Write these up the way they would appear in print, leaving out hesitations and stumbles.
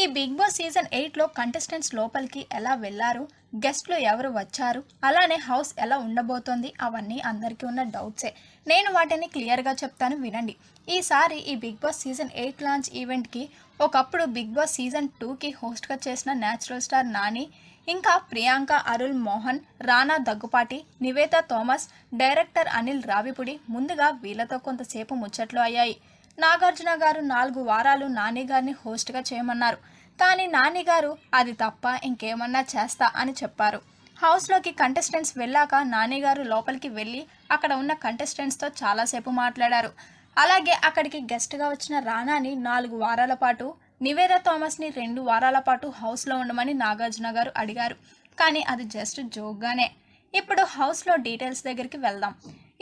ఈ big boss season 8లో contestants లోపలికి ఎలా వెళ్లారు, గెస్ట్లు ఎవరు వచ్చారు, అలానే హౌస్ ఎలా ఉండబోతోంది, అవన్నీ అందరికీ ఉన్న డౌట్సే. నేను వాటిని క్లియర్గా చెప్తాను, వినండి. ఈసారి ఈ బిగ్ బాస్ సీజన్ 8 లాంచ్ ఈవెంట్కి ఒకప్పుడు బిగ్ బాస్ సీజన్ 2కి హోస్ట్గా చేసిన న్యాచురల్ స్టార్ నాని, ఇంకా ప్రియాంక అరుల్ మోహన్, రానా దగ్గుపాటి, నివేతా థామస్, డైరెక్టర్ అనిల్ రావిపుడి ముందుగా వీళ్ళతో కొంతసేపు ముచ్చట్లు అయ్యాయి. నాగార్జున గారు 4 వారాలు నాని గారిని హోస్ట్గా చేయమన్నారు. కానీ నాని గారు అది తప్ప ఇంకేమన్నా చేస్తా అని చెప్పారు. హౌస్లోకి కంటెస్టెంట్స్ వెళ్ళాక నాని గారు లోపలికి వెళ్ళి అక్కడ ఉన్న కంటెస్టెంట్స్తో చాలాసేపు మాట్లాడారు. అలాగే అక్కడికి గెస్ట్గా వచ్చిన రానాని 4 వారాల పాటు, నివేదా థామస్ని 2 వారాల పాటు హౌస్లో ఉండమని నాగార్జున గారు అడిగారు. కానీ అది జస్ట్ జోక్గానే. ఇప్పుడు హౌస్లో డీటెయిల్స్ దగ్గరికి వెళ్దాం.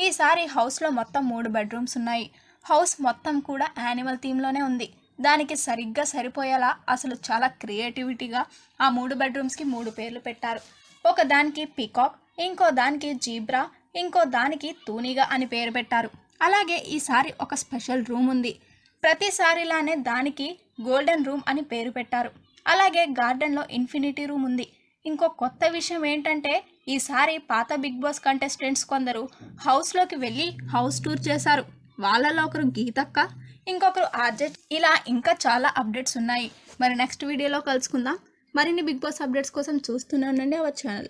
ఈసారి హౌస్లో మొత్తం 3 బెడ్రూమ్స్ ఉన్నాయి. హౌస్ మొత్తం కూడా యానిమల్ థీమ్లోనే ఉంది. దానికి సరిగ్గా సరిపోయేలా అసలు చాలా క్రియేటివిటీగా ఆ 3 బెడ్రూమ్స్కి 3 పేర్లు పెట్టారు. ఒక దానికి పీకాక్, ఇంకో దానికి జీబ్రా, ఇంకో దానికి తూనిగా అని పేరు పెట్టారు. అలాగే ఈసారి ఒక స్పెషల్ రూమ్ ఉంది. ప్రతిసారిలానే దానికి గోల్డెన్ రూమ్ అని పేరు పెట్టారు. అలాగే గార్డెన్లో ఇన్ఫినిటీ రూమ్ ఉంది. ఇంకో కొత్త విషయం ఏంటంటే ఈసారి పాత బిగ్ బాస్ కంటెస్టెంట్స్ కొందరు హౌస్లోకి వెళ్ళి హౌస్ టూర్ చేశారు. వాళ్ళలో ఒకరు గీతక్క, ఇంకొకరు ఆర్జెట్. ఇలా ఇంకా చాలా అప్డేట్స్ ఉన్నాయి. మరి నెక్స్ట్ వీడియోలో కలుసుకుందాం. మరిన్ని బిగ్ బాస్ అప్డేట్స్ కోసం చూస్తూనే ఉండండి అవర్ ఛానల్.